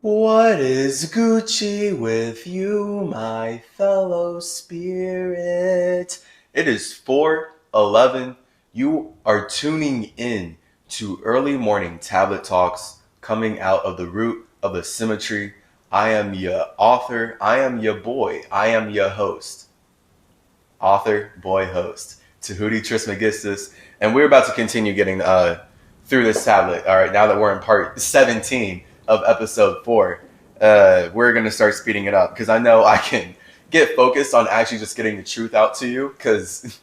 What is Gucci with you, my fellow spirit? It is 4:11. You are tuning in to early morning tablet talks coming out of the root of the symmetry. I am your author. I am your boy. I am your host. Author, boy, host. Tehuti Trismegistus. And we're about to continue getting through this tablet. All right, now that we're in part 17 of episode 4, we're going to start speeding it up because I know I can get focused on actually just getting the truth out to you because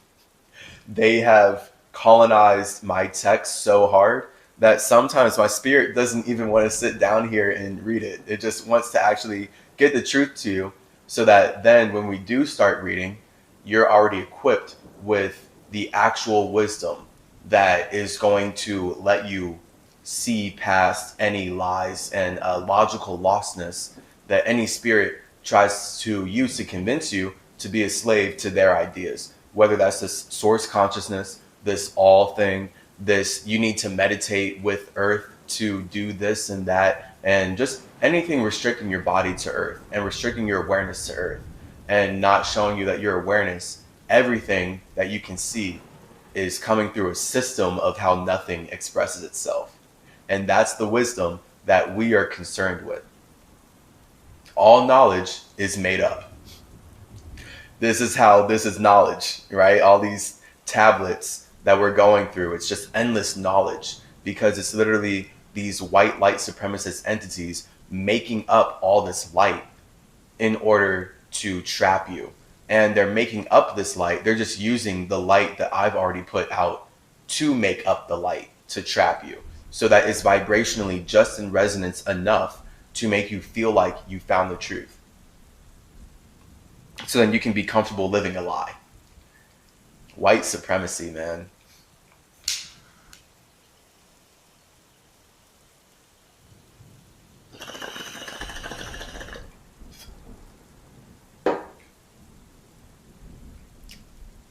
they have colonized my text so hard that sometimes my spirit doesn't even want to sit down here and read it. It just wants to actually get the truth to you so that then when we do start reading, you're already equipped with the actual wisdom that is going to let you see past any lies and logical lostness that any spirit tries to use to convince you to be a slave to their ideas. Whether that's this source consciousness, this all thing, this you need to meditate with earth to do this and that, and just anything restricting your body to earth and restricting your awareness to earth and not showing you that your awareness, everything that you can see, is coming through a system of how nothing expresses itself. And that's the wisdom that we are concerned with. All knowledge is made up. This is how this is knowledge, right? All these tablets that we're going through, it's just endless knowledge because it's literally these white light supremacist entities making up all this light in order to trap you. And they're making up this light. They're just using the light that I've already put out to make up the light to trap you so that it's vibrationally just in resonance enough to make you feel like you found the truth. So then you can be comfortable living a lie. White supremacy, man.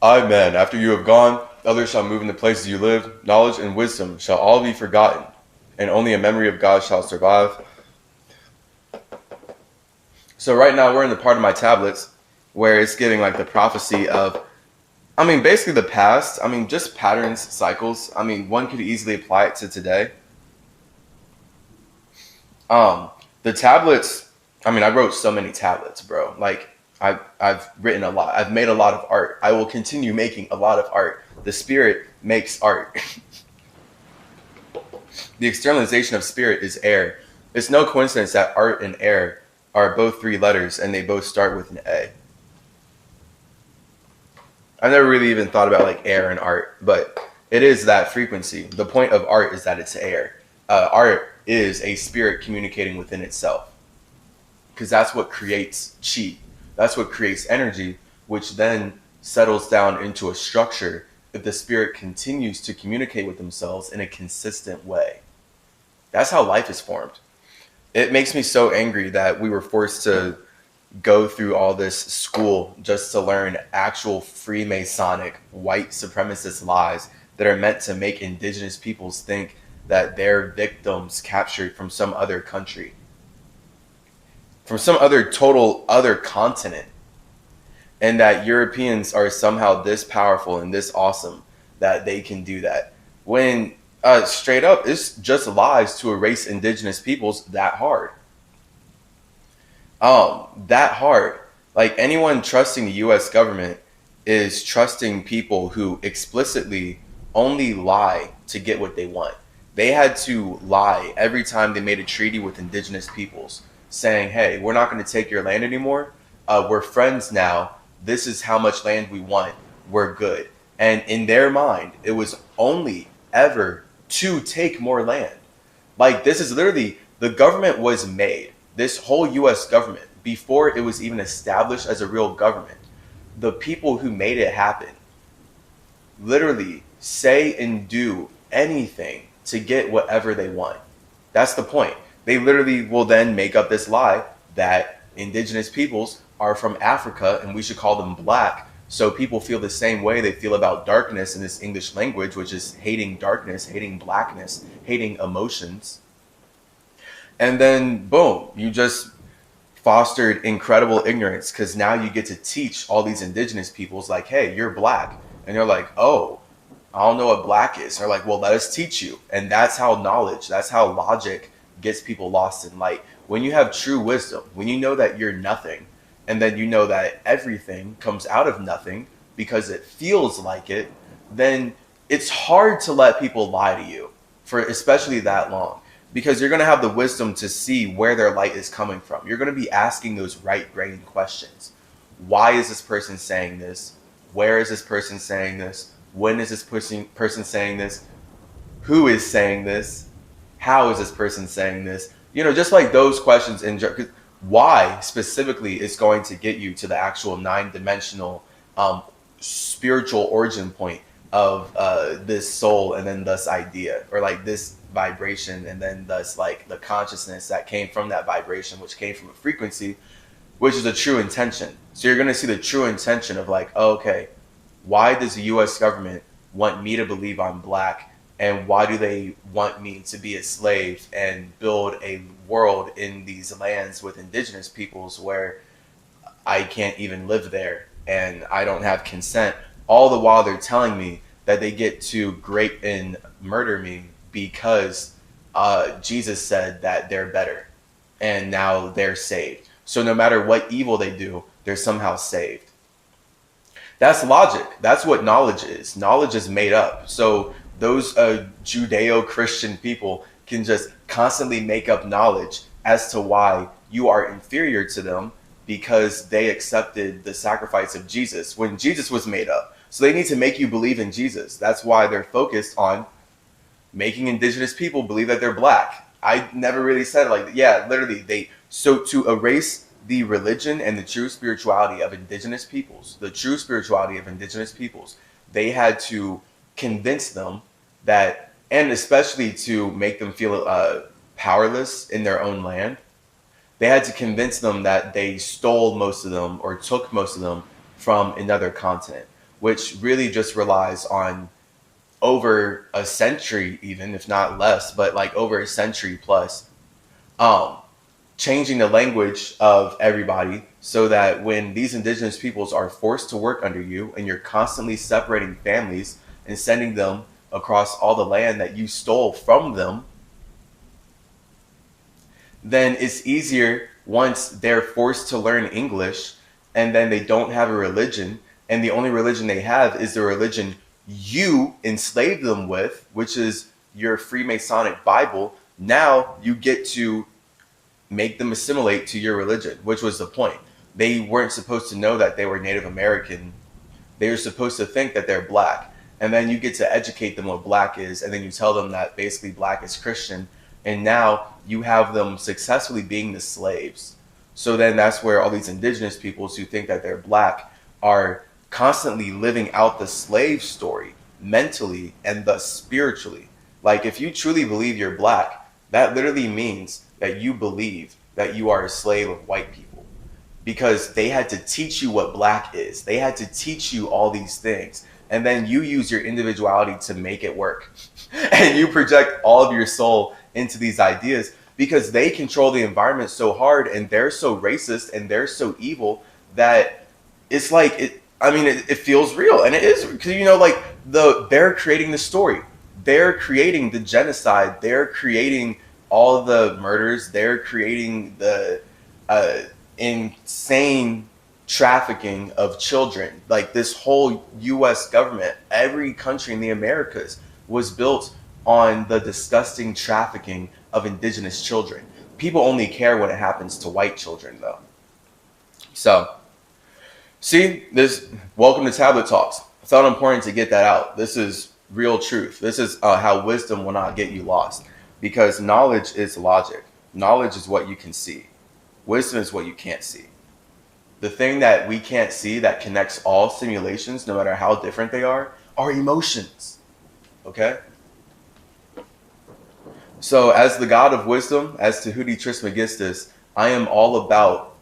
Amen. After you have gone, others shall move in the places you lived. Knowledge and wisdom shall all be forgotten, and only a memory of God shall survive. So right now we're in the part of my tablets where it's giving like the prophecy of, basically the past. Just patterns, cycles. One could easily apply it to today. The tablets, I wrote so many tablets, bro. Like I've written a lot. I've made a lot of art. I will continue making a lot of art. The spirit makes art. The externalization of spirit is air. It's no coincidence that art and air are both 3 letters and they both start with an A. I never really even thought about like air and art, but it is that frequency. The point of art is that it's air. Art is a spirit communicating within itself because that's what creates chi. That's what creates energy, which then settles down into a structure if the spirit continues to communicate with themselves in a consistent way. That's how life is formed. It makes me so angry that we were forced to go through all this school just to learn actual Freemasonic white supremacist lies that are meant to make indigenous peoples think that they're victims captured from some other country, from some other total other continent, and that Europeans are somehow this powerful and this awesome that they can do that. When straight up, it's just lies to erase indigenous peoples that hard. That hard. Like anyone trusting the US government is trusting people who explicitly only lie to get what they want. They had to lie every time they made a treaty with indigenous peoples saying, hey, we're not going to take your land anymore. We're friends now. This is how much land we want. We're good. And in their mind, it was only ever to take more land. Like this is literally, the government was made, this whole US government, before it was even established as a real government. The people who made it happen literally say and do anything to get whatever they want. That's the point. They literally will then make up this lie that indigenous peoples are from Africa and we should call them black. So people feel the same way they feel about darkness in this English language, which is hating darkness, hating blackness, hating emotions. And then boom, you just fostered incredible ignorance, because now you get to teach all these indigenous peoples like, hey, you're black. And they're like, oh, I don't know what black is. They're like, well, let us teach you. And that's how knowledge, that's how logic gets people lost in light. When you have true wisdom, when you know that you're nothing, and then you know that everything comes out of nothing because it feels like it, then it's hard to let people lie to you for especially that long, because you're going to have the wisdom to see where their light is coming from. You're going to be asking those right-brained questions. Why is this person saying this? Where is this person saying this? When is this person saying this? Who is saying this? How is this person saying this? You know, just like those questions. Why specifically is going to get you to the actual nine-dimensional spiritual origin point of this soul, and then thus idea, or like this vibration, and then thus like the consciousness that came from that vibration, which came from a frequency, which is a true intention. So you're going to see the true intention of like, oh, okay, why does the US government want me to believe I'm black, and why do they want me to be a slave and build a world in these lands with indigenous peoples where I can't even live there and I don't have consent, all the while they're telling me that they get to grape and murder me because Jesus said that they're better and now they're saved. So no matter what evil they do, they're somehow saved. That's logic. That's what knowledge is. Knowledge is made up. So those Judeo-Christian people can just constantly make up knowledge as to why you are inferior to them, because they accepted the sacrifice of Jesus when Jesus was made up. So they need to make you believe in Jesus. That's why they're focused on making indigenous people believe that they're black. I never really said it like that. Yeah, literally, so to erase the religion and the true spirituality of indigenous peoples, they had to convince them that, and especially to make them feel powerless in their own land, they had to convince them that they stole most of them or took most of them from another continent, which really just relies on over a century, even if not less, but like over a century plus, changing the language of everybody so that when these indigenous peoples are forced to work under you and you're constantly separating families and sending them across all the land that you stole from them, then it's easier once they're forced to learn English and then they don't have a religion, and the only religion they have is the religion you enslaved them with, which is your Freemasonic Bible. Now you get to make them assimilate to your religion, which was the point. They weren't supposed to know that they were Native American. They were supposed to think that they're black. And then you get to educate them what black is, and then you tell them that basically black is Christian. And now you have them successfully being the slaves. So then that's where all these indigenous peoples who think that they're black are constantly living out the slave story mentally and thus spiritually. Like, if you truly believe you're black, that literally means that you believe that you are a slave of white people, because they had to teach you what black is. They had to teach you all these things. And then you use your individuality to make it work. And you project all of your soul into these ideas because they control the environment so hard, and they're so racist and they're so evil that it's like, it feels real. And it is, because, you know, like they're creating the story. They're creating the genocide. They're creating all the murders. They're creating the insane trafficking of children. Like, this whole US government, every country in the Americas was built on the disgusting trafficking of indigenous children. People only care when it happens to white children, though. So, see, welcome to Tablet Talks. I thought it important to get that out. This is real truth. This is how wisdom will not get you lost, because knowledge is logic. Knowledge is what you can see. Wisdom is what you can't see. The thing that we can't see that connects all simulations, no matter how different they are emotions. Okay? So as the god of wisdom, as Tehuti Trismegistus, I am all about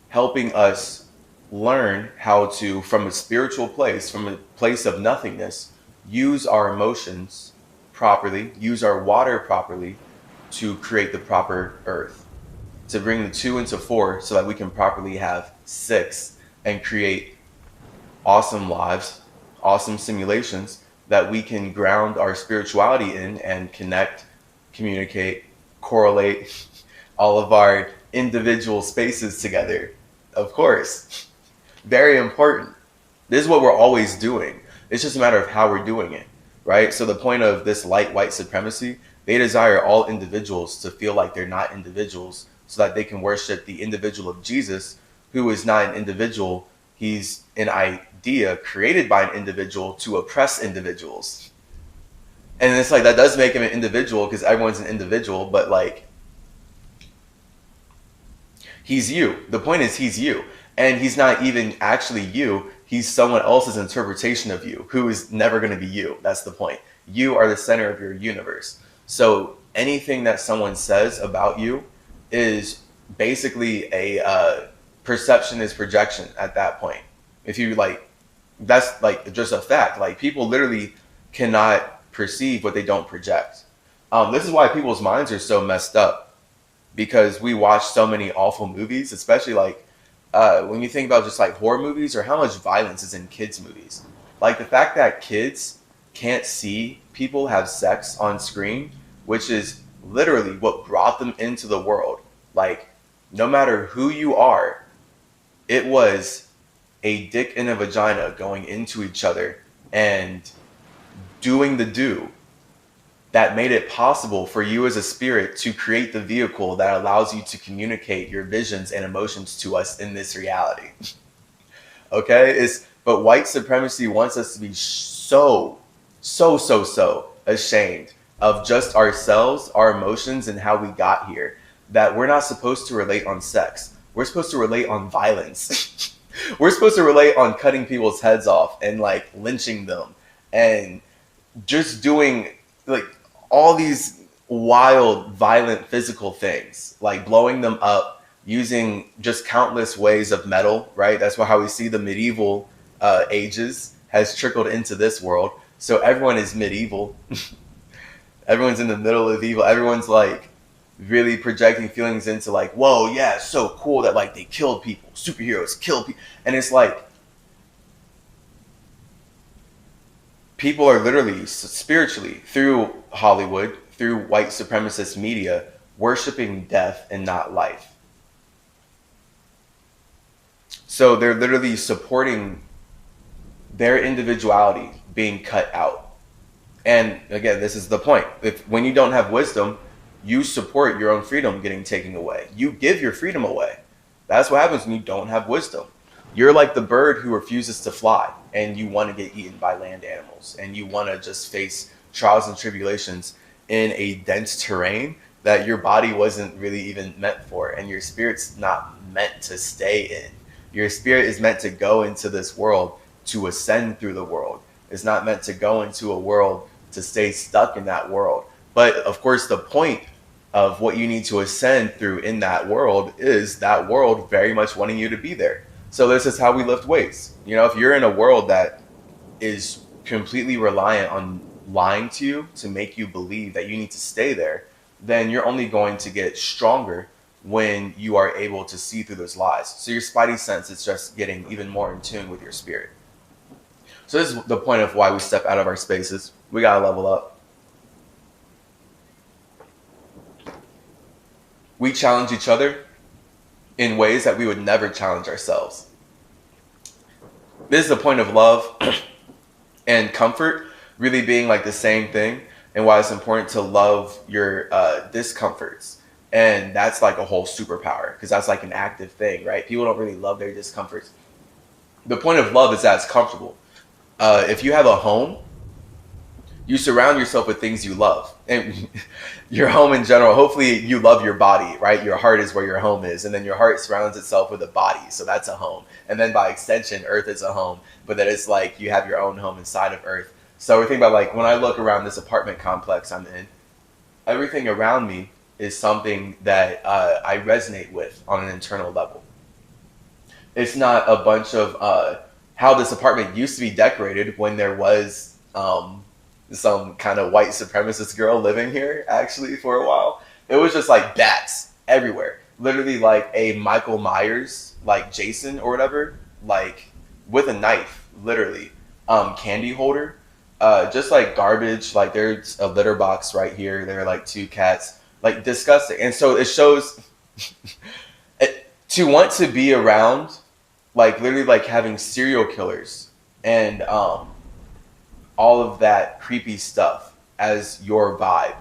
helping us learn how to, from a spiritual place, from a place of nothingness, use our emotions properly, use our water properly, to create the proper earth, to bring the 2 into 4 so that we can properly have 6 and create awesome lives, awesome simulations that we can ground our spirituality in and connect, communicate, correlate all of our individual spaces together. Of course, very important. This is what we're always doing. It's just a matter of how we're doing it, right? So the point of this light white supremacy, they desire all individuals to feel like they're not individuals so that they can worship the individual of Jesus, who is not an individual. He's an idea created by an individual to oppress individuals. And it's like, that does make him an individual because everyone's an individual, but like, he's you. The point is, he's you. And he's not even actually you. He's someone else's interpretation of you who is never going to be you. That's the point. You are the center of your universe. So anything that someone says about you is basically a perception is projection at that point. If you like, that's like just a fact. Like, people literally cannot perceive what they don't project. This is why people's minds are so messed up, because we watch so many awful movies, especially like when you think about just like horror movies or how much violence is in kids' movies. Like the fact that kids can't see people have sex on screen, which is literally what brought them into the world. Like, no matter who you are, it was a dick and a vagina going into each other and doing the do that made it possible for you as a spirit to create the vehicle that allows you to communicate your visions and emotions to us in this reality. Okay? But white supremacy wants us to be so ashamed of just ourselves, our emotions, and how we got here, that we're not supposed to relate on sex. We're supposed to relate on violence. We're supposed to relate on cutting people's heads off and like lynching them and just doing like all these wild, violent, physical things, like blowing them up using just countless ways of metal, right? That's how we see the medieval ages has trickled into this world. So everyone is medieval. Everyone's in the middle of evil. Everyone's like really projecting feelings into like, whoa, yeah, it's so cool that like they killed people. Superheroes kill people. And it's like, people are literally spiritually, through Hollywood, through white supremacist media, worshiping death and not life. So they're literally supporting their individuality being cut out. And again, this is the point. When you don't have wisdom, you support your own freedom getting taken away. You give your freedom away. That's what happens when you don't have wisdom. You're like the bird who refuses to fly, and you want to get eaten by land animals, and you want to just face trials and tribulations in a dense terrain that your body wasn't really even meant for, and your spirit's not meant to stay in. Your spirit is meant to go into this world to ascend through the world. It's not meant to go into a world to stay stuck in that world. But of course, the point of what you need to ascend through in that world is that world very much wanting you to be there. So this is how we lift weights. You know, if you're in a world that is completely reliant on lying to you to make you believe that you need to stay there, then you're only going to get stronger when you are able to see through those lies. So your spidey sense is just getting even more in tune with your spirit. So this is the point of why we step out of our spaces. We gotta level up. We challenge each other in ways that we would never challenge ourselves. This is the point of love and comfort really being like the same thing, and why it's important to love your discomforts. And that's like a whole superpower, because that's like an active thing, right? People don't really love their discomforts. The point of love is that it's comfortable. If you have a home, you surround yourself with things you love. And your home in general, hopefully you love your body, right? Your heart is where your home is. And then your heart surrounds itself with a body. So that's a home. And then by extension, Earth is a home. But then it's like you have your own home inside of Earth. So we think about like when I look around this apartment complex I'm in, everything around me is something that I resonate with on an internal level. It's not a bunch of how this apartment used to be decorated when there was some kind of white supremacist girl living here actually for a while. It was just like bats everywhere. Literally like a Michael Myers, like Jason or whatever, like with a knife, literally. Candy holder. Just like garbage, like there's a litter box right here. There are like two cats. Like disgusting. And so it shows to want to be around, like literally like having serial killers and all of that creepy stuff as your vibe.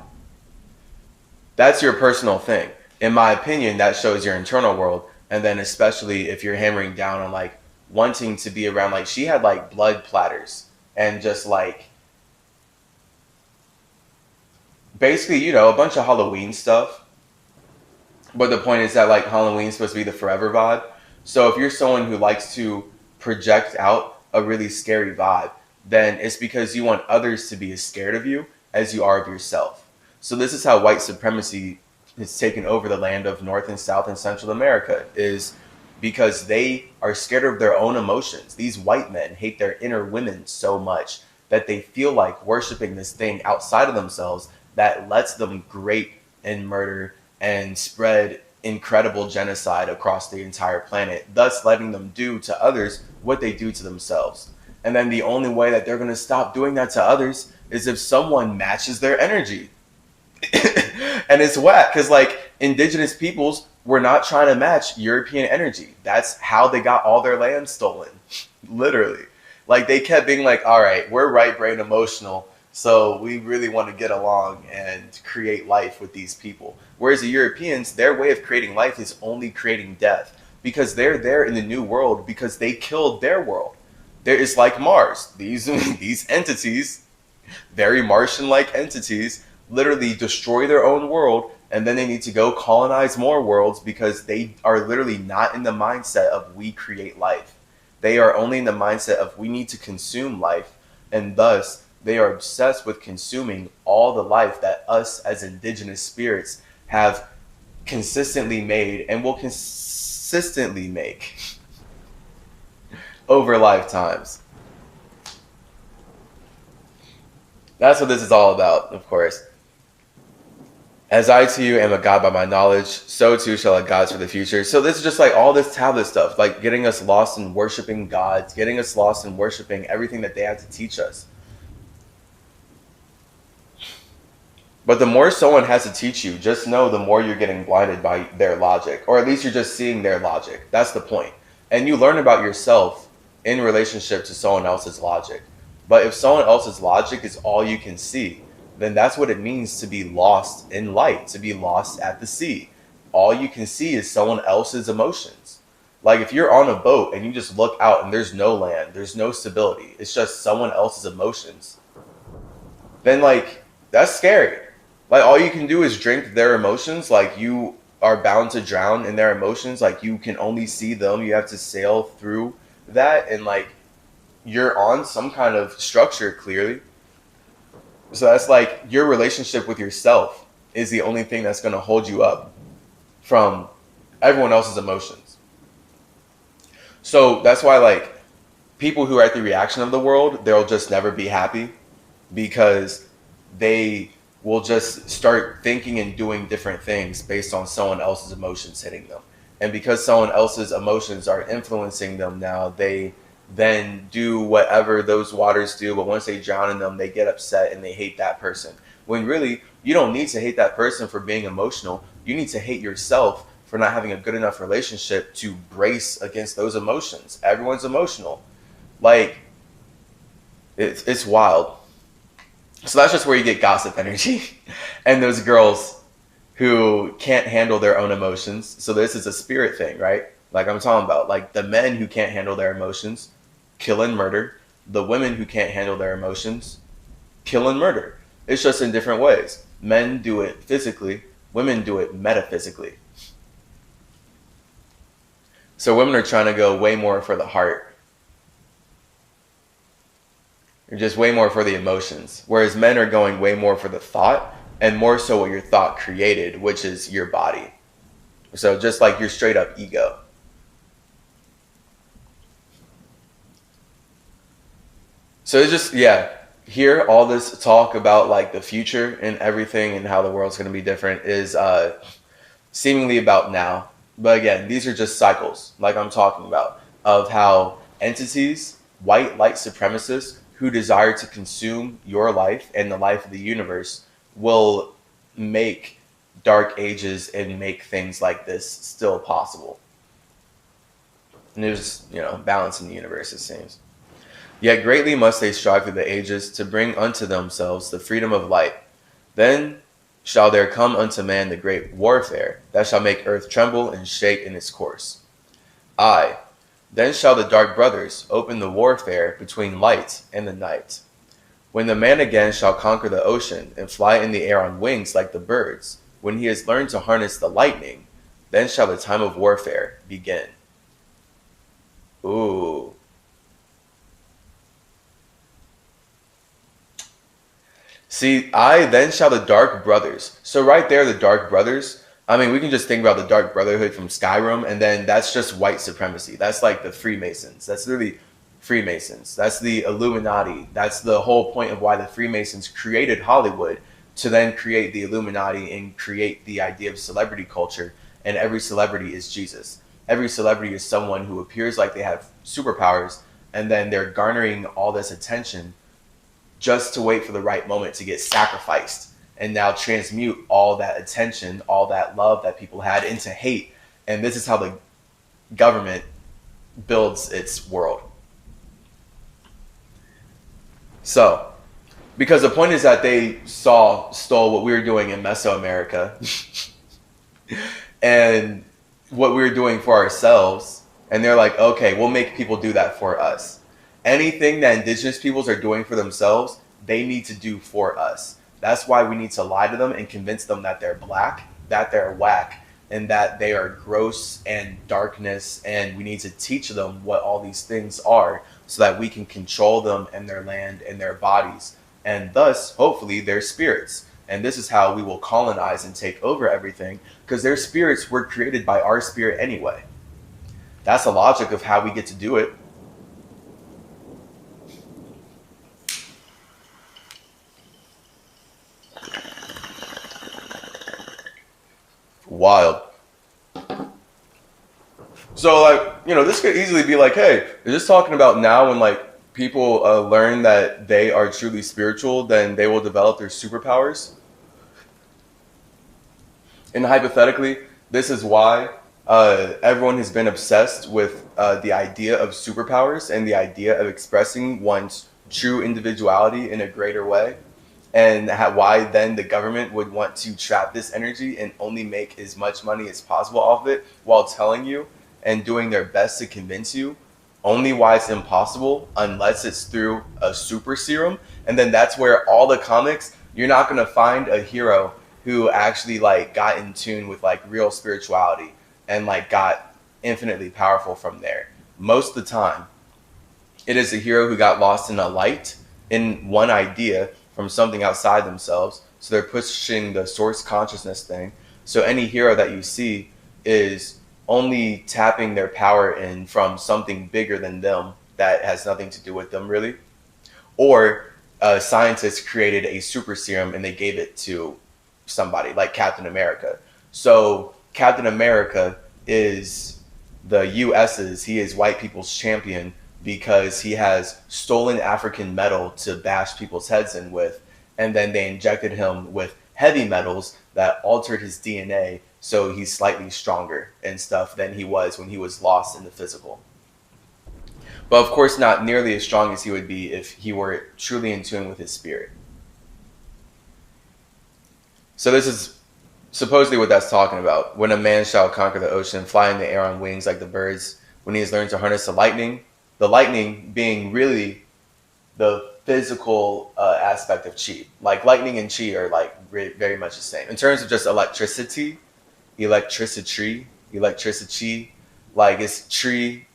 That's your personal thing. In my opinion, that shows your internal world. And then especially if you're hammering down on like wanting to be around, like she had like blood platters and just like basically, you know, a bunch of Halloween stuff. But the point is that like Halloween's supposed to be the forever vibe. So if you're someone who likes to project out a really scary vibe, then it's because you want others to be as scared of you as you are of yourself. So this is how white supremacy has taken over the land of North and South and Central America, is because they are scared of their own emotions. These white men hate their inner women so much that they feel like worshiping this thing outside of themselves that lets them grape and murder and spread incredible genocide across the entire planet, thus letting them do to others what they do to themselves. And then the only way that they're going to stop doing that to others is if someone matches their energy. And it's whack because like indigenous peoples were not trying to match European energy. That's how they got all their land stolen. Literally. Like they kept being like, all right, we're right brain emotional, so we really want to get along and create life with these people. Whereas the Europeans, their way of creating life is only creating death, because they're there in the new world because they killed their world. There is like Mars. These entities, very Martian-like entities, literally destroy their own world, and then they need to go colonize more worlds because they are literally not in the mindset of we create life. They are only in the mindset of we need to consume life, and thus they are obsessed with consuming all the life that us as indigenous spirits have consistently made and will consistently make over lifetimes. That's what this is all about, of course. As I to you am a god by my knowledge, so too shall a gods for the future. So this is just like all this tablet stuff, like getting us lost in worshiping gods, getting us lost in worshiping everything that they have to teach us. But the more someone has to teach you, just know the more you're getting blinded by their logic, or at least you're just seeing their logic. That's the point. And you learn about yourself in relationship to someone else's logic. But if someone else's logic is all you can see, then that's what it means to be lost in light, to be lost at the sea. All you can see is someone else's emotions. Like if you're on a boat and you just look out and there's no land, there's no stability, it's just someone else's emotions, then like that's scary. Like all you can do is drink their emotions. Like you are bound to drown in their emotions. Like you can only see them. You have to sail through that, and like you're on some kind of structure clearly. So that's like your relationship with yourself is the only thing that's going to hold you up from everyone else's emotions. So that's why like people who are at the reaction of the world, they'll just never be happy because they will just start thinking and doing different things based on someone else's emotions hitting them. And because someone else's emotions are influencing them now, they then do whatever those waters do, but once they drown in them, they get upset and they hate that person. When really, you don't need to hate that person for being emotional. You need to hate yourself for not having a good enough relationship to brace against those emotions. Everyone's emotional. Like, it's wild. So that's just where you get gossip energy. And those girls who can't handle their own emotions. So this is a spirit thing, right? Like I'm talking about, like the men who can't handle their emotions, kill and murder. The women who can't handle their emotions, kill and murder. It's just in different ways. Men do it physically, women do it metaphysically. So women are trying to go way more for the heart. They're just way more for the emotions. Whereas men are going way more for the thought, and more so what your thought created, which is your body. So just like your straight up ego. So it's just, yeah, here, all this talk about like the future and everything and how the world's going to be different is seemingly about now. But again, these are just cycles, like I'm talking about, of how entities, white light supremacists who desire to consume your life and the life of the universe, will make dark ages and make things like this still possible. And there's, balance in the universe, it seems. Yet greatly must they strive through the ages to bring unto themselves the freedom of light. Then shall there come unto man the great warfare that shall make earth tremble and shake in its course. Aye, then shall the dark brothers open the warfare between light and the night. When the man again shall conquer the ocean and fly in the air on wings like the birds, when he has learned to harness the lightning, then shall the time of warfare begin. Ooh. See, then shall the dark brothers. So right there, the dark brothers, I mean, we can just think about the dark brotherhood from Skyrim, and then that's just white supremacy. That's like the Freemasons. That's literally Freemasons. That's the Illuminati. That's the whole point of why the Freemasons created Hollywood, to then create the Illuminati and create the idea of celebrity culture. And every celebrity is Jesus. Every celebrity is someone who appears like they have superpowers, and then they're garnering all this attention just to wait for the right moment to get sacrificed and now transmute all that attention, all that love that people had into hate. And this is how the government builds its world. So, because the point is that they stole what we were doing in Mesoamerica and what we were doing for ourselves. And they're like, okay, we'll make people do that for us. Anything that indigenous peoples are doing for themselves, they need to do for us. That's why we need to lie to them and convince them that they're black, that they're whack, and that they are gross and darkness. And we need to teach them what all these things are so that we can control them and their land and their bodies, and thus, hopefully, their spirits. And this is how we will colonize and take over everything, because their spirits were created by our spirit anyway. That's the logic of how we get to do it. Wild. So, like, this could easily be like, hey, is this talking about now when, like, people learn that they are truly spiritual, then they will develop their superpowers? And hypothetically, this is why everyone has been obsessed with the idea of superpowers and the idea of expressing one's true individuality in a greater way. And why then the government would want to trap this energy and only make as much money as possible off of it, while telling you and doing their best to convince you only why it's impossible unless it's through a super serum. And then that's where all the comics, you're not going to find a hero who actually like got in tune with like real spirituality and like got infinitely powerful from there. Most of the time, it is a hero who got lost in a light, in one idea from something outside themselves. So they're pushing the source consciousness thing. So any hero that you see is only tapping their power in from something bigger than them that has nothing to do with them, really. Or scientists created a super serum and they gave it to somebody like Captain America. So Captain America is the US's, he is white people's champion, because he has stolen African metal to bash people's heads in with, and then they injected him with heavy metals that altered his DNA, so he's slightly stronger and stuff than he was when he was lost in the physical. But of course not nearly as strong as he would be if he were truly in tune with his spirit. So this is supposedly what that's talking about. When a man shall conquer the ocean, fly in the air on wings like the birds, when he has learned to harness the lightning being really the physical aspect of chi. Like lightning and chi are like very much the same. In terms of just electricity, like it's tree,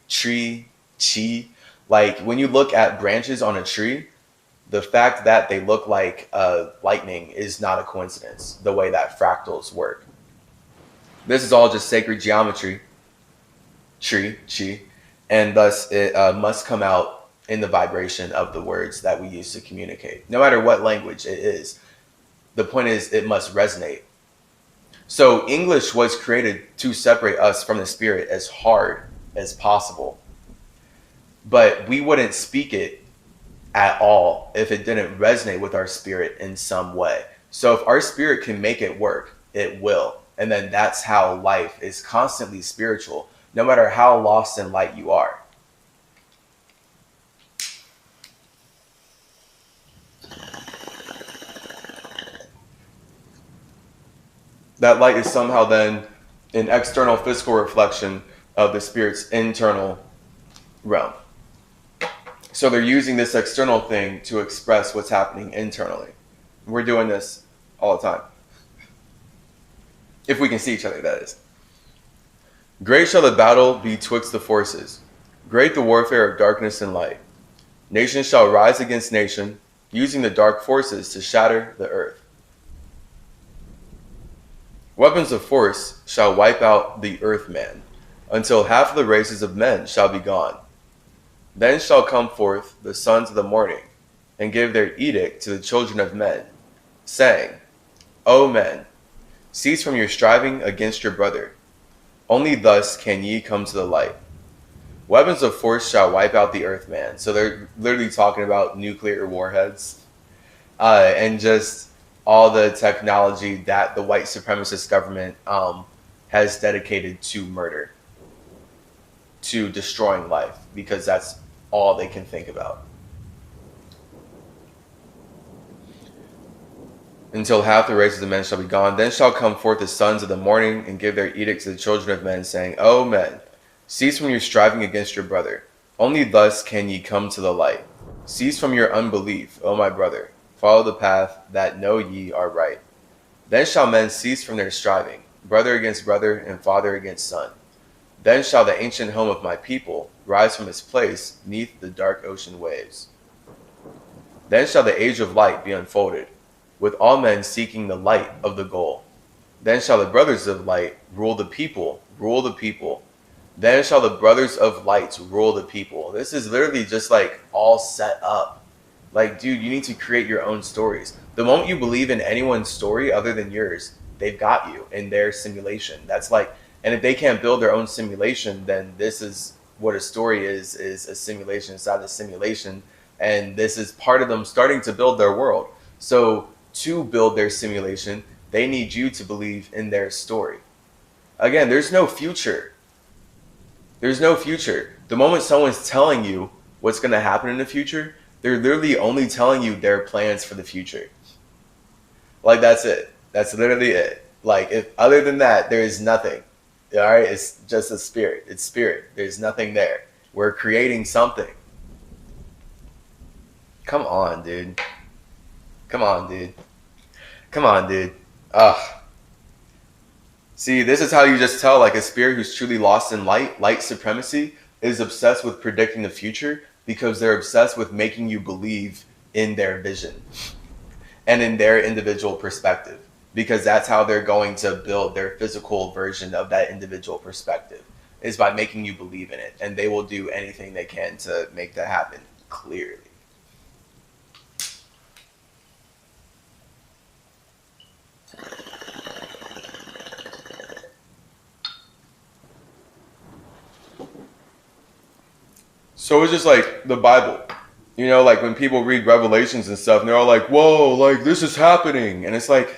chi. Like when you look at branches on a tree, the fact that they look like lightning is not a coincidence, the way that fractals work. This is all just sacred geometry, chi, and thus it must come out in the vibration of the words that we use to communicate. No matter what language it is, the point is it must resonate. So English was created to separate us from the spirit as hard as possible. But we wouldn't speak it at all if it didn't resonate with our spirit in some way. So if our spirit can make it work, it will. And then that's how life is constantly spiritual, no matter how lost in light you are. That light is somehow then an external physical reflection of the spirit's internal realm. So they're using this external thing to express what's happening internally. We're doing this all the time. If we can see each other, that is. Great shall the battle be twixt the forces. Great the warfare of darkness and light. Nation shall rise against nation, using the dark forces to shatter the earth. Weapons of force shall wipe out the earthman, until half of the races of men shall be gone. Then shall come forth the sons of the morning, and give their edict to the children of men, saying, O men, cease from your striving against your brother. Only thus can ye come to the light. Weapons of force shall wipe out the earthman. So they're literally talking about nuclear warheads, and just all the technology that the white supremacist government has dedicated to murder, to destroying life, because that's all they can think about. Until half the races of men shall be gone, then shall come forth the sons of the morning, and give their edict to the children of men, saying, O men, cease from your striving against your brother. Only thus can ye come to the light. Cease from your unbelief, O my brother. Follow the path that know ye are right. Then shall men cease from their striving, brother against brother, and father against son. Then shall the ancient home of my people rise from its place neath the dark ocean waves. Then shall the age of light be unfolded, with all men seeking the light of the goal. Then shall the brothers of light rule the people, rule the people. Then shall the brothers of light rule the people. This is literally just like all set up. Like, dude, you need to create your own stories. The moment you believe in anyone's story other than yours, they've got you in their simulation. That's like, and if they can't build their own simulation, then this is what a story is a simulation inside the simulation. And this is part of them starting to build their world. So to build their simulation, they need you to believe in their story. Again, there's no future. There's no future. The moment someone's telling you what's going to happen in the future, they're literally only telling you their plans for the future. Like, that's it. That's literally it. Like, if other than that, there is nothing. All right? It's just a spirit. It's spirit. There's nothing there. We're creating something. Come on, dude. Come on, dude. Come on, dude. Ugh. See, this is how you just tell, like, a spirit who's truly lost in light supremacy, is obsessed with predicting the future, because they're obsessed with making you believe in their vision and in their individual perspective, because that's how they're going to build their physical version of that individual perspective, is by making you believe in it. And they will do anything they can to make that happen, clearly. So it's just like the Bible, you know, like when people read Revelations and stuff, and they're all like, whoa, like this is happening. And it's like,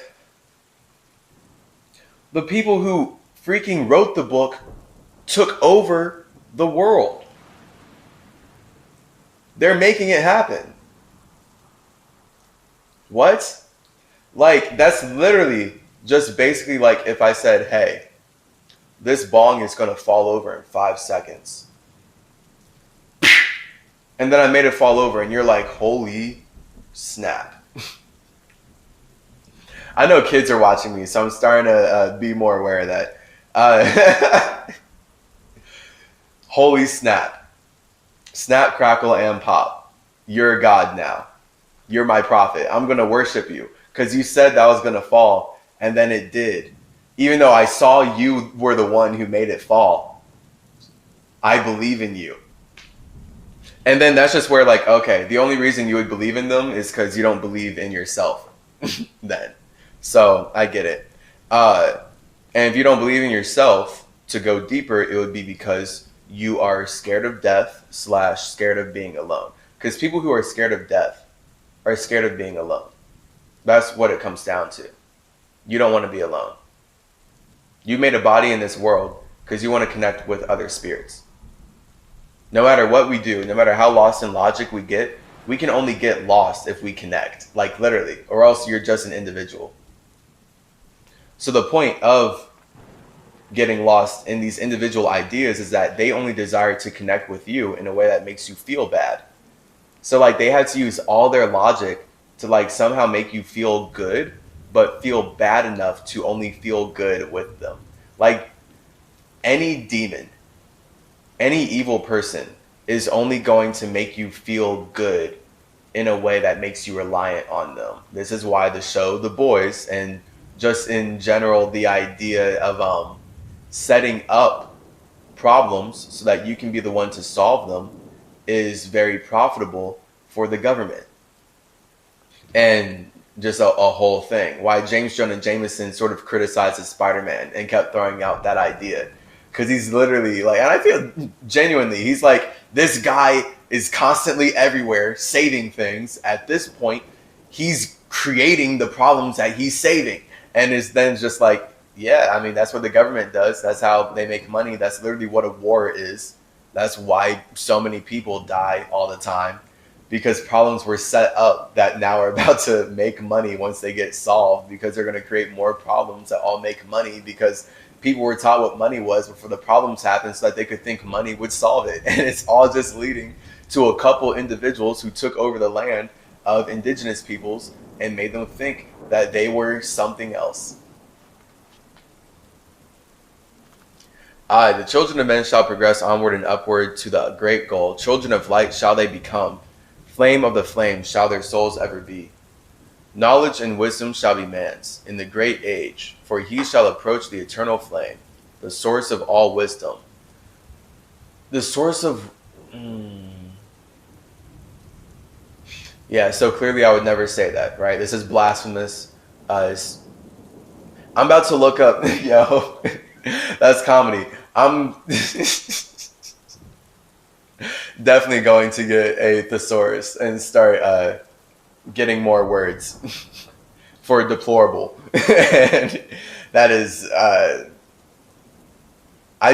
the people who freaking wrote the book took over the world. They're making it happen. What? Like, that's literally just basically like if I said, hey, this bong is going to fall over in 5 seconds. And then I made it fall over, and you're like, holy snap. I know kids are watching me, so I'm starting to be more aware of that. Holy snap. Snap, crackle, and pop. You're God now. You're my prophet. I'm going to worship you, because you said that was going to fall, and then it did. Even though I saw you were the one who made it fall. I believe in you. And then that's just where, like, okay, the only reason you would believe in them is because you don't believe in yourself. Then, so I get it. And if you don't believe in yourself, to go deeper, it would be because you are scared of death / scared of being alone. Because people who are scared of death are scared of being alone. That's what it comes down to. You don't want to be alone. You made a body in this world because you want to connect with other spirits. No matter what we do, no matter how lost in logic we can only get lost if we connect. Like literally. Or else you're just an individual. So the point of getting lost in these individual ideas is that they only desire to connect with you in a way that makes you feel bad. So like they had to use all their logic to like somehow make you feel good, but feel bad enough to only feel good with them. Like any demon, any evil person is only going to make you feel good in a way that makes you reliant on them. This is why the show The Boys, and just in general the idea of setting up problems so that you can be the one to solve them, is very profitable for the government. And just a whole thing. Why James Jonah Jameson sort of criticizes Spider-Man and kept throwing out that idea. Because he's literally like, and I feel genuinely, he's like, this guy is constantly everywhere saving things. At this point, he's creating the problems that he's saving. And is then just like, yeah, I mean, that's what the government does. That's how they make money. That's literally what a war is. That's why so many people die all the time. Because problems were set up that now are about to make money once they get solved. Because they're going to create more problems that all make money. Because people were taught what money was before the problems happened so that they could think money would solve it. And it's all just leading to a couple individuals who took over the land of indigenous peoples and made them think that they were something else. Aye, the children of men shall progress onward and upward to the great goal. Children of light shall they become. Flame of the flame shall their souls ever be. Knowledge and wisdom shall be man's in the great age, for he shall approach the eternal flame, the source of all wisdom. The source of... Yeah, so clearly I would never say that, right? This is blasphemous. I'm about to look up... Yo, that's comedy. I'm definitely going to get a thesaurus and start getting more words for deplorable. And that is, I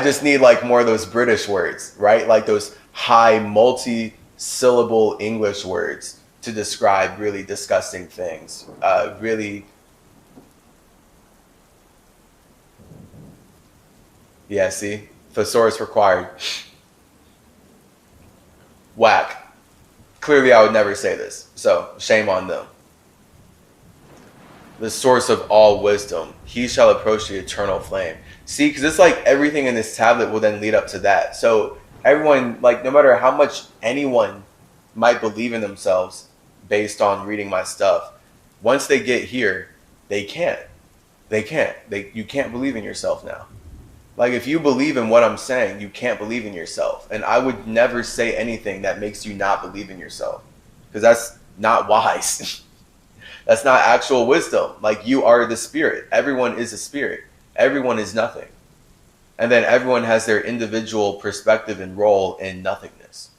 just need like more of those British words, right? Like those high multi-syllable English words to describe really disgusting things. Really, yeah, see? Thesaurus required. Whack. Clearly I would never say this, so shame on them. The source of all wisdom. He shall approach the eternal flame. See, because it's like everything in this tablet will then lead up to that. So everyone, like no matter how much anyone might believe in themselves based on reading my stuff, once they get here, they can't. You can't believe in yourself now. Like if you believe in what I'm saying, you can't believe in yourself. And I would never say anything that makes you not believe in yourself. Because that's not wise. That's not actual wisdom. Like you are the spirit. Everyone is a spirit. Everyone is nothing. And then everyone has their individual perspective and role in nothingness.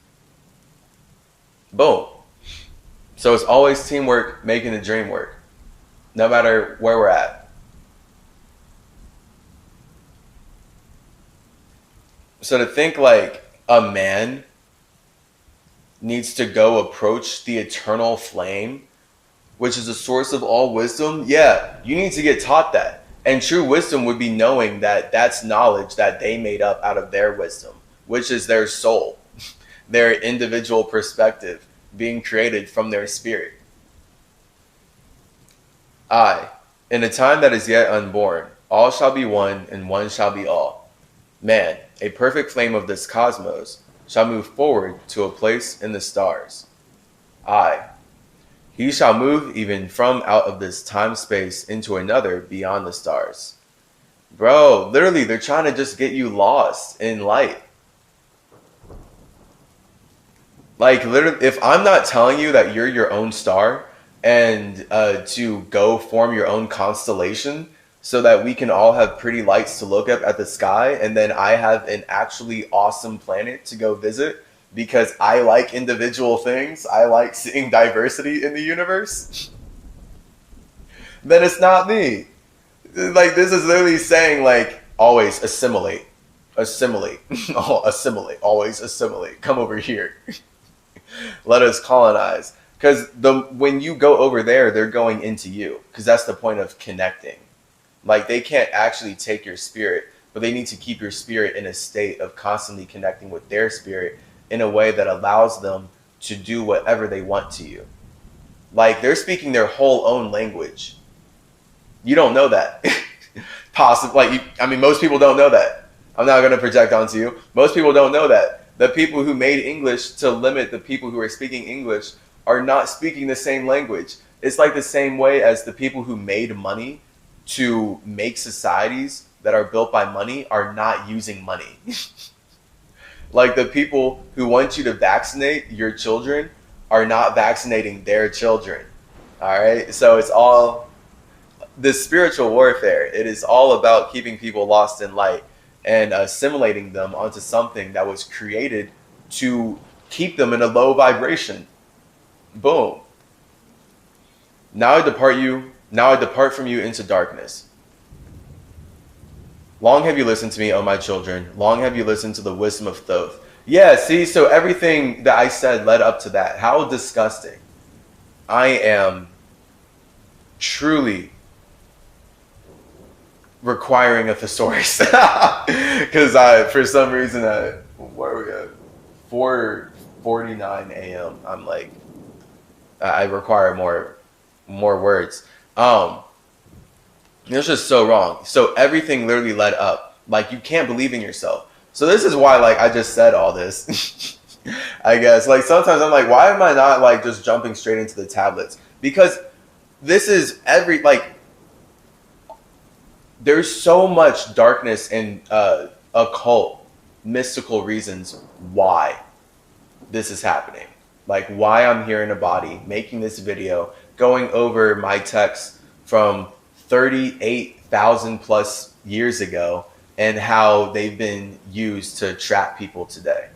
Boom. So it's always teamwork making the dream work. No matter where we're at. So to think like a man needs to go approach the eternal flame, which is the source of all wisdom, yeah, you need to get taught that. And true wisdom would be knowing that that's knowledge that they made up out of their wisdom, which is their soul, their individual perspective being created from their spirit. I, in a time that is yet unborn, all shall be one and one shall be all. Man, a perfect flame of this cosmos, shall move forward to a place in the stars. I, he shall move even from out of this time-space into another beyond the stars. Bro, literally, they're trying to just get you lost in light. Like literally, if I'm not telling you that you're your own star and to go form your own constellation so that we can all have pretty lights to look up at the sky, and then I have an actually awesome planet to go visit because I like individual things, I like seeing diversity in the universe, then it's not me. Like this is literally saying like always assimilate, assimilate, assimilate, always assimilate. Come over here. Let us colonize. Because when you go over there, they're going into you. Because that's the point of connecting. Like they can't actually take your spirit, but they need to keep your spirit in a state of constantly connecting with their spirit in a way that allows them to do whatever they want to you. Like they're speaking their whole own language. You don't know that. Possibly, I mean, most people don't know that. I'm not going to project onto you. Most people don't know that. The people who made English to limit the people who are speaking English are not speaking the same language. It's like the same way as the people who made money to make societies that are built by money are not using money. Like the people who want you to vaccinate your children are not vaccinating their children. All right. So it's all this spiritual warfare. It is all about keeping people lost in light and assimilating them onto something that was created to keep them in a low vibration. Boom. Now I depart from you into darkness. Long have you listened to me, O my children. Long have you listened to the wisdom of Thoth. Yeah, see, so everything that I said led up to that. How disgusting. I am truly requiring a thesaurus. Because for some reason, where are we at? 4:49 a.m. I'm like, I require more words. It's just so wrong. So everything literally led up. Like you can't believe in yourself. So this is why, like, I just said all this. I guess, like, sometimes I'm like, why am I not like just jumping straight into the tablets? Because this is there's so much darkness and occult, mystical reasons why this is happening. Like why I'm here in a body, making this video, going over my texts from 38,000 plus years ago and how they've been used to trap people today.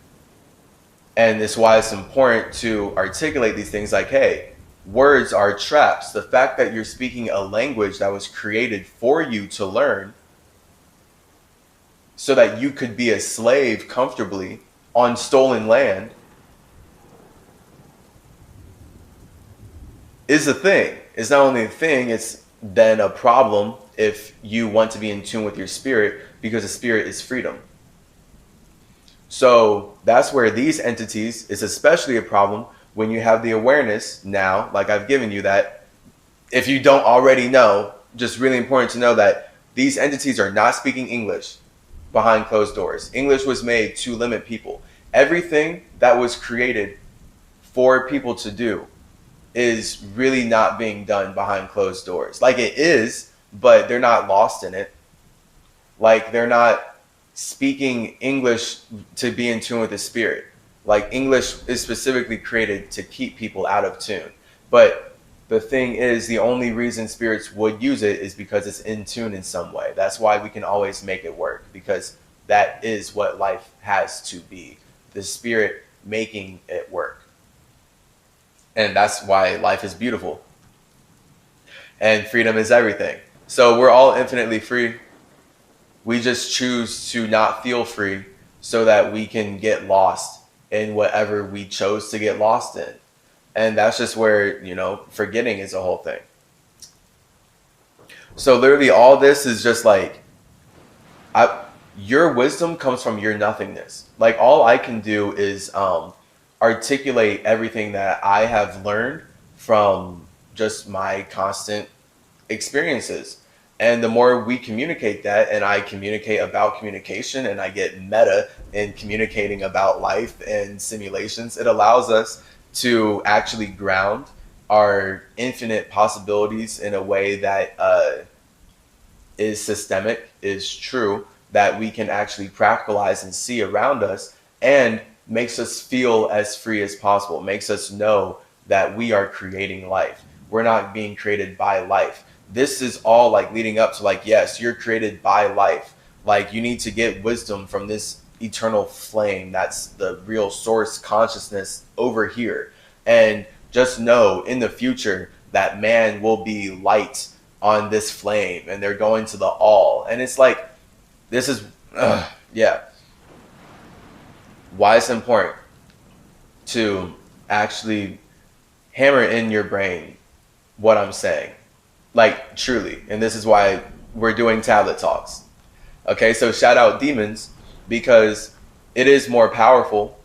And this is why it's important to articulate these things like, hey, words are traps. The fact that you're speaking a language that was created for you to learn so that you could be a slave comfortably on stolen land is a thing. It's not only a thing, it's then a problem if you want to be in tune with your spirit, because the spirit is freedom. So that's where these entities is especially a problem when you have the awareness now, like I've given you that. If you don't already know, just really important to know that these entities are not speaking English behind closed doors. English was made to limit people. Everything that was created for people to do is really not being done behind closed doors. Like it is, but they're not lost in it. Like they're not speaking English to be in tune with the spirit. Like English is specifically created to keep people out of tune. But the thing is, the only reason spirits would use it is because it's in tune in some way. That's why we can always make it work, because that is what life has to be. The spirit making it work. And that's why life is beautiful. And freedom is everything. So we're all infinitely free. We just choose to not feel free so that we can get lost in whatever we chose to get lost in. And that's just where, forgetting is a whole thing. So literally all this is just like, your wisdom comes from your nothingness. Like all I can do is articulate everything that I have learned from just my constant experiences. And the more we communicate that, and I communicate about communication, and I get meta in communicating about life and simulations, it allows us to actually ground our infinite possibilities in a way that is systemic, is true, that we can actually practicalize and see around us, and makes us feel as free as possible, makes us know that we are creating life. We're not being created by life. This is all like leading up to like, yes, you're created by life. Like you need to get wisdom from this eternal flame. That's the real source consciousness over here. And just know in the future that man will be light on this flame and they're going to the all. And it's like, this is, yeah. Why it's important to actually hammer in your brain what I'm saying. Like, truly. And this is why we're doing tablet talks. Okay, so shout out demons, because it is more powerful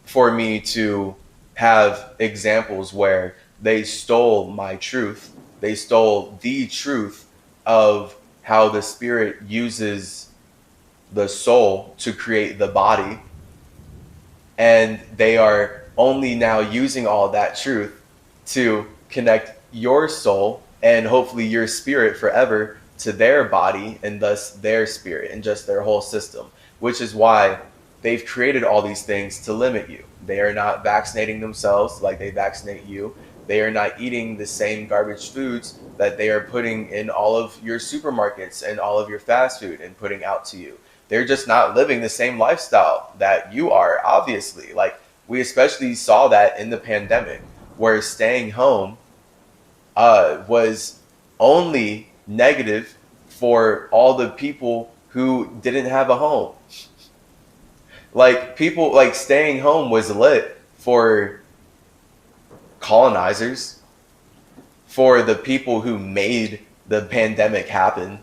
for me to have examples where they stole my truth. They stole the truth of how the spirit uses the soul to create the body. And they are only now using all that truth to connect your soul and hopefully your spirit forever to their body and thus their spirit and just their whole system, which is why they've created all these things to limit you. They are not vaccinating themselves like they vaccinate you. They are not eating the same garbage foods that they are putting in all of your supermarkets and all of your fast food and putting out to you. They're just not living the same lifestyle that you are, obviously. Like, we especially saw that in the pandemic, where staying home was only negative for all the people who didn't have a home. Like, people, like, staying home was lit for colonizers, for the people who made the pandemic happen.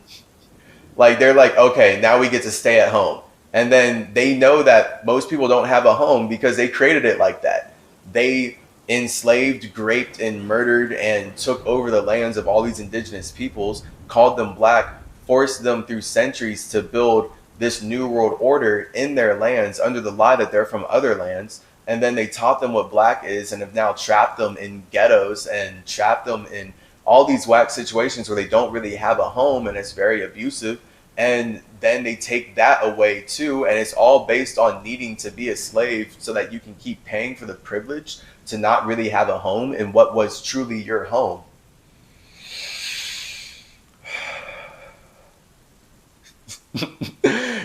Like, they're like, okay, now we get to stay at home. And then they know that most people don't have a home because they created it like that. They enslaved, raped, and murdered and took over the lands of all these indigenous peoples, called them black, forced them through centuries to build this new world order in their lands under the lie that they're from other lands. And then they taught them what black is and have now trapped them in ghettos and trapped them in all these whack situations where they don't really have a home and it's very abusive. And then they take that away too. And it's all based on needing to be a slave so that you can keep paying for the privilege to not really have a home in what was truly your home.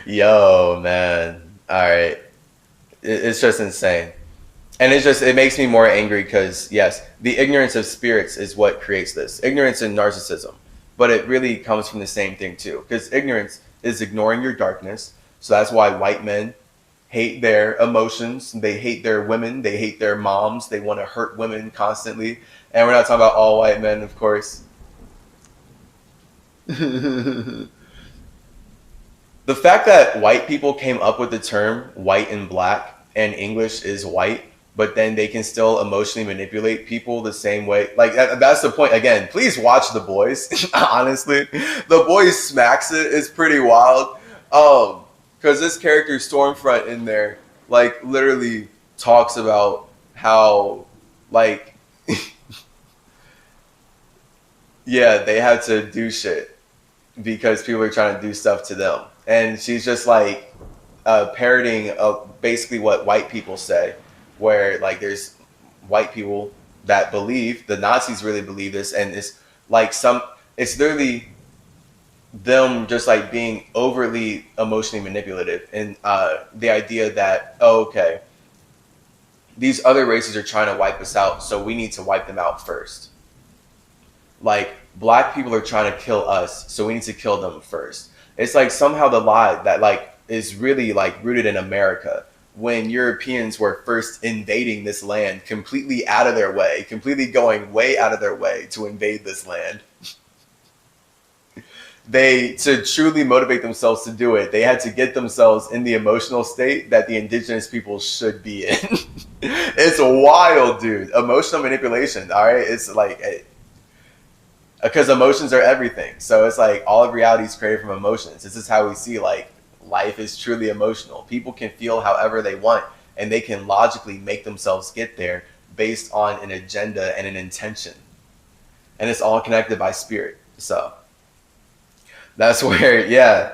Yo, man. All right. It's just insane. And it makes me more angry because, yes, the ignorance of spirits is what creates this. Ignorance and narcissism. But it really comes from the same thing too. Because ignorance is ignoring your darkness. So that's why white men hate their emotions. They hate their women. They hate their moms. They want to hurt women constantly. And we're not talking about all white men, of course. The fact that white people came up with the term white and black and English is white, but then they can still emotionally manipulate people the same way. Like, that's the point. Again, please watch The Boys. Honestly, The Boys smacks it. It's pretty wild. Because this character Stormfront in there, like, literally talks about how, like, yeah, they had to do shit because people are trying to do stuff to them. And she's just like parroting basically what white people say, where like there's white people that believe, the Nazis really believe this, and it's like it's literally them just like being overly emotionally manipulative, and the idea that, oh, okay, these other races are trying to wipe us out, so we need to wipe them out first. Like, black people are trying to kill us, so we need to kill them first. It's like somehow the lie that like is really like rooted in America, when Europeans were first invading this land, completely out of their way, completely going way out of their way to invade this land. To truly motivate themselves to do it, they had to get themselves in the emotional state that the indigenous people should be in. It's wild, dude. Emotional manipulation, all right? It's like, because emotions are everything. So it's like all of reality is created from emotions. This is how we see like life is truly emotional. People can feel however they want, and they can logically make themselves get there based on an agenda and an intention. And it's all connected by spirit. So that's where, yeah,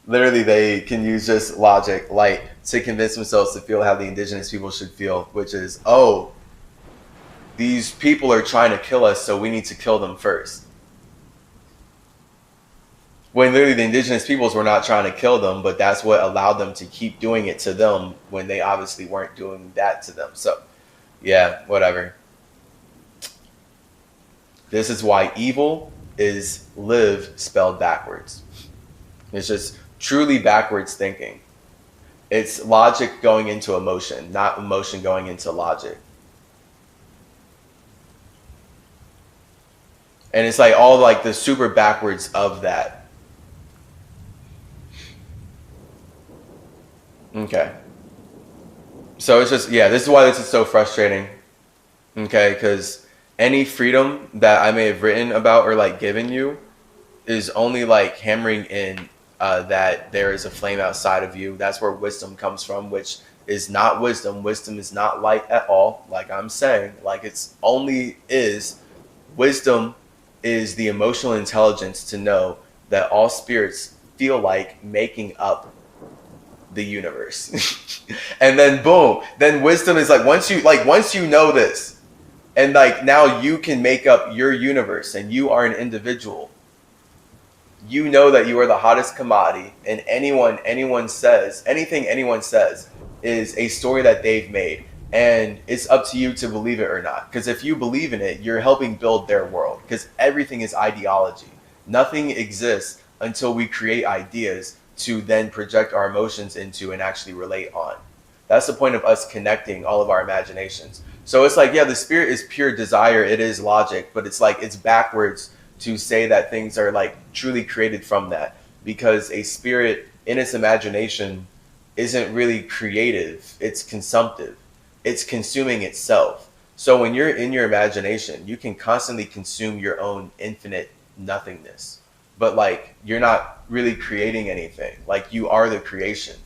Literally, they can use just logic, light, to convince themselves to feel how the indigenous people should feel, which is, oh, these people are trying to kill us, so we need to kill them first. When literally the indigenous peoples were not trying to kill them, but that's what allowed them to keep doing it to them when they obviously weren't doing that to them. So, yeah, whatever. This is why evil is live spelled backwards. It's just truly backwards thinking. It's logic going into emotion, not emotion going into logic. And it's like all like the super backwards of that. Okay. So it's just, yeah, this is why this is so frustrating. Okay, because any freedom that I may have written about or like given you is only like hammering in that there is a flame outside of you. That's where wisdom comes from, which is not wisdom. Wisdom is not light at all. Like I'm saying, like it's only is wisdom is the emotional intelligence to know that all spirits feel like making up the universe. And then boom, then wisdom is like once you know this, and like now you can make up your universe and you are an individual. You know that you are the hottest commodity, and anything anyone says is a story that they've made, and it's up to you to believe it or not. Because if you believe in it, you're helping build their world, because everything is ideology. Nothing exists until we create ideas to then project our emotions into and actually relate on. That's the point of us connecting all of our imaginations. So it's like, yeah, the spirit is pure desire, it is logic, but it's like it's backwards to say that things are like truly created from that, because a spirit in its imagination isn't really creative, it's consumptive. It's consuming itself. So when you're in your imagination, you can constantly consume your own infinite nothingness. But like you're not really creating anything. Like you are the creation.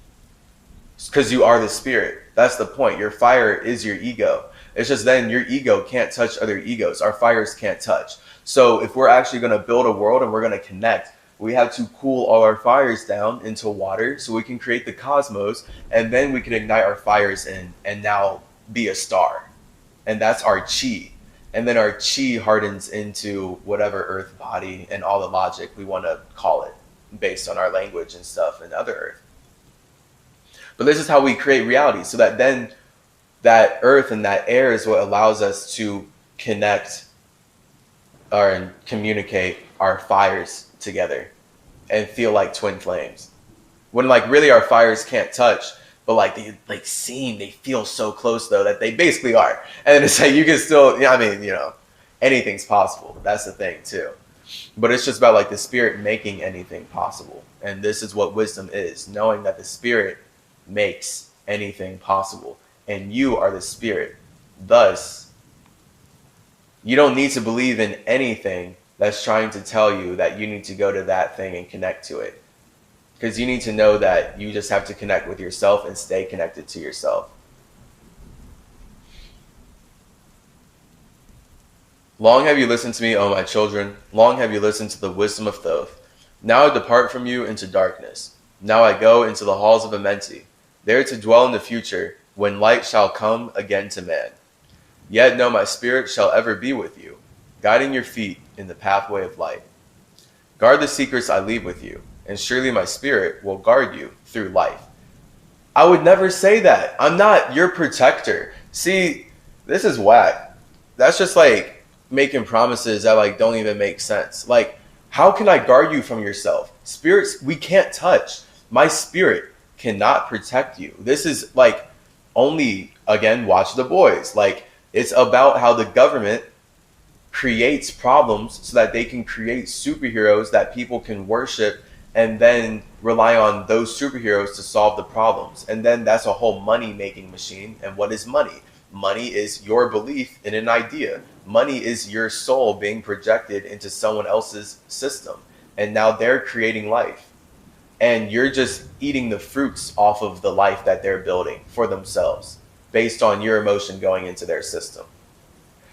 Because you are the spirit. That's the point. Your fire is your ego. It's just then your ego can't touch other egos. Our fires can't touch. So if we're actually going to build a world and we're going to connect, we have to cool all our fires down into water so we can create the cosmos, and then we can ignite our fires in and now be a star. And that's our chi. And then our chi hardens into whatever earth body and all the logic we want to call it based on our language and stuff and other earth. But this is how we create reality, so that then that earth and that air is what allows us to connect or communicate our fires together and feel like twin flames. When like really our fires can't touch, but like they like they feel so close though that they basically are. And it's like you can still, I mean, anything's possible. That's the thing too. But it's just about like the spirit making anything possible. And this is what wisdom is, knowing that the spirit makes anything possible. And you are the spirit. Thus, you don't need to believe in anything that's trying to tell you that you need to go to that thing and connect to it. Because you need to know that you just have to connect with yourself and stay connected to yourself. Long have you listened to me, O my children. Long have you listened to the wisdom of Thoth. Now I depart from you into darkness. Now I go into the halls of Amenti, there to dwell in the future, when light shall come again to man. Yet no, my spirit shall ever be with you, guiding your feet in the pathway of light. Guard the secrets I leave with you, and surely my spirit will guard you through life. I would never say that. I'm not your protector. See, this is whack. That's just like making promises that like don't even make sense. Like, how can I guard you from yourself? Spirits, we can't touch. My spirit cannot protect you. This is like only, again, watch The Boys. Like, it's about how the government creates problems so that they can create superheroes that people can worship and then rely on those superheroes to solve the problems. And then that's a whole money-making machine. And what is money? Money is your belief in an idea. Money is your soul being projected into someone else's system. And now they're creating life. And you're just eating the fruits off of the life that they're building for themselves based on your emotion going into their system.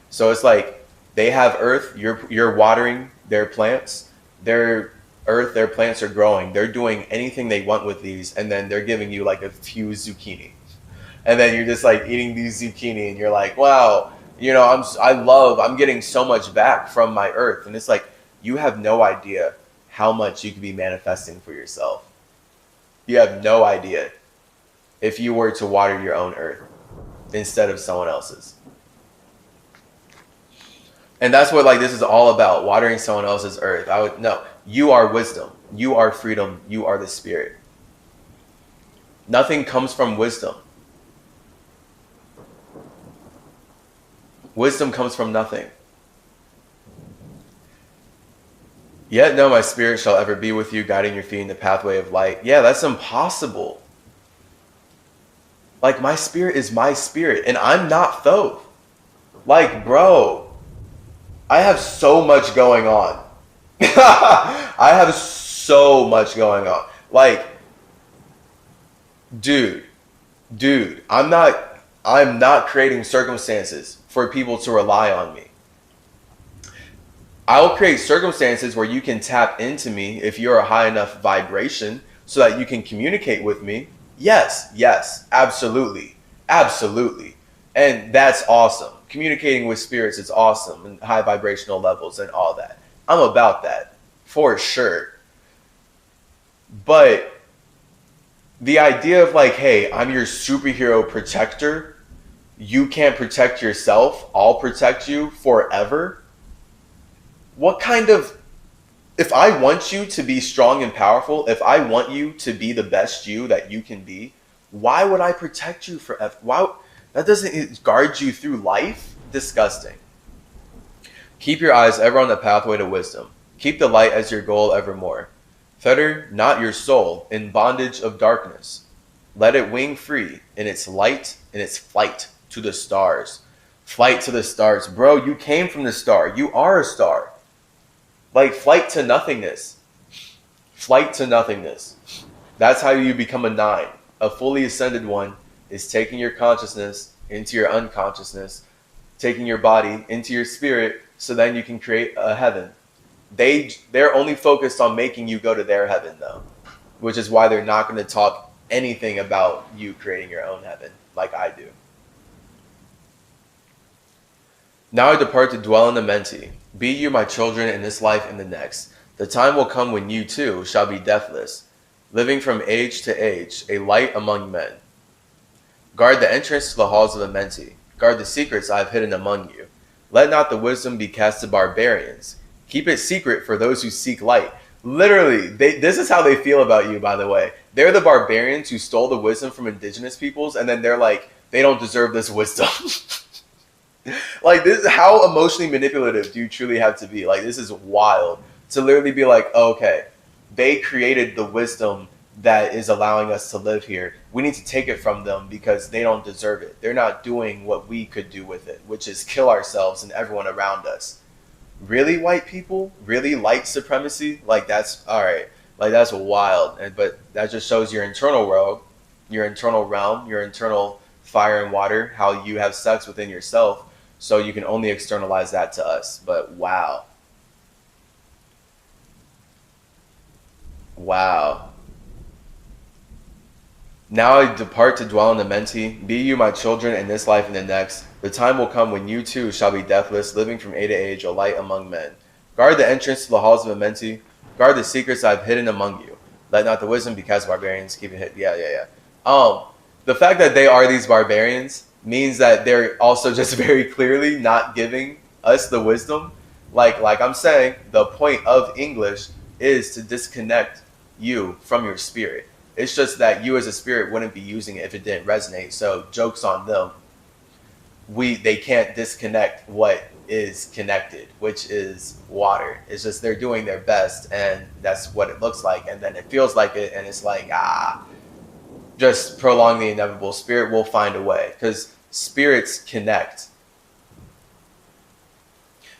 So it's like they have earth, you're watering their plants, they're earth their plants are growing. They're doing anything they want with these, and then they're giving you like a few zucchini. And then you're just like eating these zucchini and you're like, wow, I'm getting so much back from my earth. And it's like, you have no idea how much you could be manifesting for yourself. You have no idea if you were to water your own earth instead of someone else's. And that's what like this is all about, watering someone else's earth. You are wisdom, you are freedom, you are the spirit. Nothing comes from wisdom. Wisdom comes from nothing. Yet no, my spirit shall ever be with you, guiding your feet in the pathway of light. Yeah, that's impossible. Like, my spirit is my spirit, and I'm not Thoth. Like, bro, I have so much going on. I have so much going on. Like, dude, I'm not creating circumstances for people to rely on me. I'll create circumstances where you can tap into me if you're a high enough vibration so that you can communicate with me. Yes, absolutely. And that's awesome. Communicating with spirits is awesome, and high vibrational levels and all that. I'm about that, for sure. But the idea of like, hey, I'm your superhero protector, you can't protect yourself, I'll protect you forever. What kind of, if I want you to be strong and powerful, if I want you to be the best you that you can be, why would I protect you forever? Why? That doesn't guard you through life? Disgusting. Keep your eyes ever on the pathway to wisdom. Keep the light as your goal evermore. Fetter not your soul in bondage of darkness. Let it wing free in its light, in its flight to the stars. Flight to the stars. Bro, you came from the star. You are a star. Like, flight to nothingness. Flight to nothingness. That's how you become a 9. A fully ascended one is taking your consciousness into your unconsciousness, taking your body into your spirit, so then you can create a heaven. They're only focused on making you go to their heaven, though, which is why they're not going to talk anything about you creating your own heaven like I do. Now I depart to dwell in the Menti. Be you my children in this life and the next. The time will come when you too shall be deathless, living from age to age, a light among men. Guard the entrance to the halls of the Menti. Guard the secrets I have hidden among you. Let not the wisdom be cast to barbarians. Keep it secret for those who seek light. Literally, this is how they feel about you, by the way. They're the barbarians who stole the wisdom from indigenous peoples, and then they're like, they don't deserve this wisdom. Like, this, how emotionally manipulative do you truly have to be? Like, this is wild. To literally be like, oh, okay, they created the wisdom that is allowing us to live here. We need to take it from them because they don't deserve it. They're not doing what we could do with it, which is kill ourselves and everyone around us. Really, white people? Really, light supremacy? Like, that's, all right. Like, that's wild. But that just shows your internal world, your internal realm, your internal fire and water, how you have sex within yourself. So you can only externalize that to us. But wow. Wow. Now I depart to dwell in the Menti. Be you my children in this life and the next. The time will come when you too shall be deathless, living from age to age, a light among men. Guard the entrance to the halls of the Menti. Guard the secrets I have hidden among you. Let not the wisdom be cast barbarians. Keep it hid. Yeah. The fact that they are these barbarians means that they're also just very clearly not giving us the wisdom. Like I'm saying, the point of English is to disconnect you from your spirit. It's just that you as a spirit wouldn't be using it if it didn't resonate. So joke's on them. They can't disconnect what is connected, which is water. It's just they're doing their best, and that's what it looks like. And then it feels like it, and it's like, just prolong the inevitable. Spirit will find a way, because spirits connect.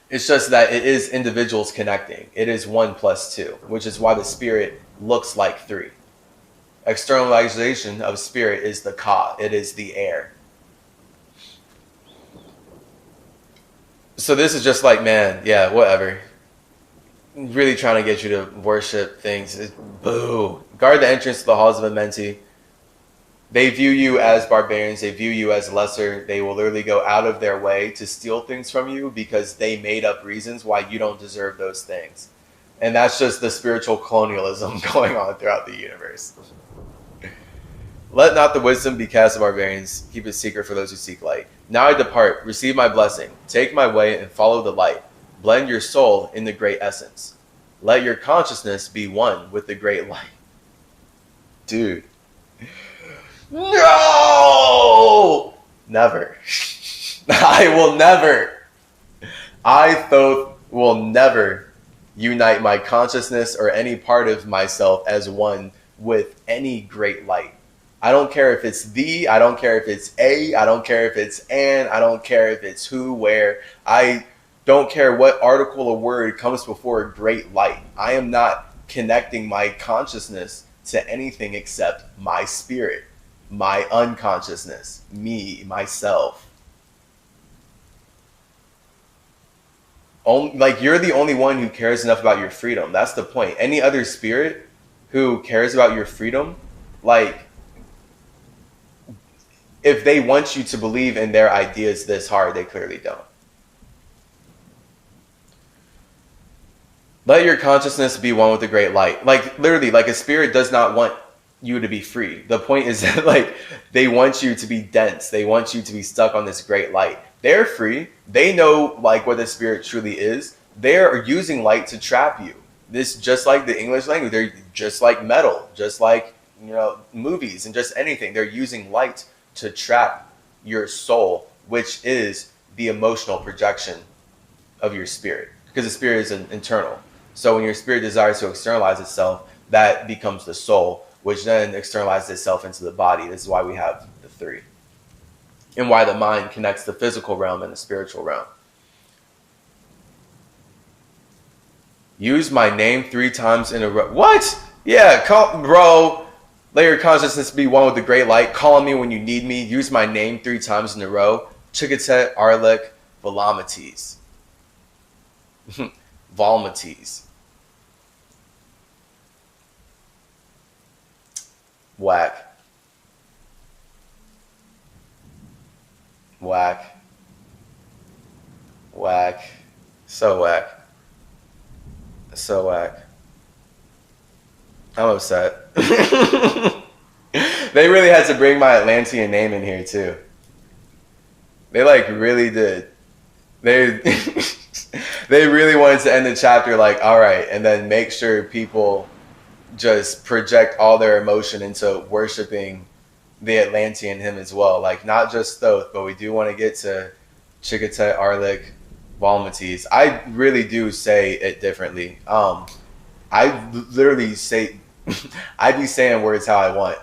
It's just that it is individuals connecting. It is 1 + 2, which is why the spirit looks like 3. Externalization of spirit is the ka. It is the air. So this is just like, man, yeah, whatever. really trying to get you to worship things. Boo. Guard the entrance to the halls of Amenti. They view you as barbarians. They view you as lesser. They will literally go out of their way to steal things from you because they made up reasons why you don't deserve those things. And that's just the spiritual colonialism going on throughout the universe. Let not the wisdom be cast of barbarians. Keep it secret for those who seek light. Now I depart. Receive my blessing. Take my way and follow the light. Blend your soul in the great essence. Let your consciousness be one with the great light. Dude. No! Never. I will never. I, Thoth, will never unite my consciousness or any part of myself as one with any great light. I don't care if it's the, I don't care if it's a, I don't care if it's an, I don't care if it's who, where. I don't care what article or word comes before a great light. I am not connecting my consciousness to anything except my spirit, my unconsciousness, me, myself. Like, you're the only one who cares enough about your freedom. That's the point. Any other spirit who cares about your freedom, like, if they want you to believe in their ideas this hard, they clearly don't. Let your consciousness be one with the great light. Like, literally, like, a spirit does not want you to be free. The point is that, like, they want you to be dense. They want you to be stuck on this great light. They're free. They know, like, what the spirit truly is. They're using light to trap you. This, just like the English language, they're just like metal, just like, you know, movies and just anything. They're using light to trap your soul, which is the emotional projection of your spirit, because the spirit is internal. So when your spirit desires to externalize itself, that becomes the soul, which then externalizes itself into the body. This is why we have the three, and why the mind connects the physical realm and the spiritual realm. Use my name 3 times in a row. What? Yeah, bro. Let your consciousness be one with the great light. Call on me when you need me. Use my name 3 times in a row. Chikatet, Arlek, Velamites. Volmites. Whack. Whack. Whack. So whack. So whack. I'm upset. They really had to bring my Atlantean name in here too. They like really did. They they really wanted to end the chapter like, all right, and then make sure people just project all their emotion into worshiping the Atlantean him as well. Like, not just Thoth, but we do want to get to Chikatet, Arlik, Valmates. I really do say it differently. I literally say, I be saying words how I want.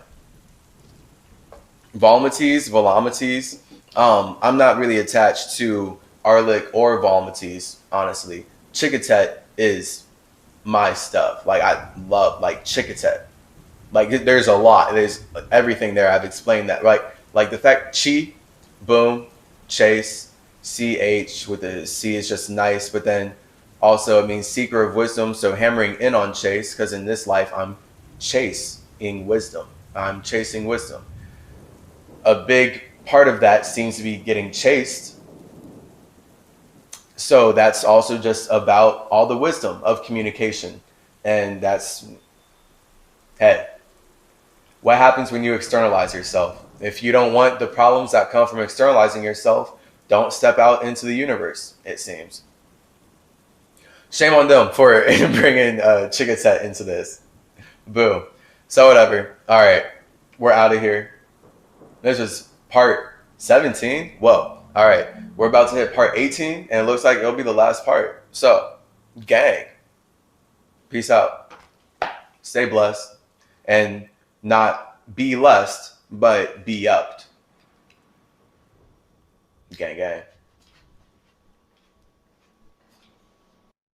Valmates, Velamites. I'm not really attached to Arlik or Valmates, honestly. Chikatet is my stuff. Like, I love, like, Chikatet. Like, there's a lot. There's everything there. I've explained that. Like the fact Chi, boom, chase, CH with the C is just nice. But then also it means seeker of wisdom. So hammering in on chase, because in this life I'm chasing wisdom. I'm chasing wisdom. A big part of that seems to be getting chased. So that's also just about all the wisdom of communication. And that's, hey, what happens when you externalize yourself? If you don't want the problems that come from externalizing yourself, don't step out into the universe, it seems. Shame on them for bringing Chikatet into this. Boom. So whatever. All right. We're out of here. This was part 17. Whoa. All right. We're about to hit part 18, and it looks like it'll be the last part. So, gang. Peace out. Stay blessed. And not be lessed, but be upped. Gang, gang.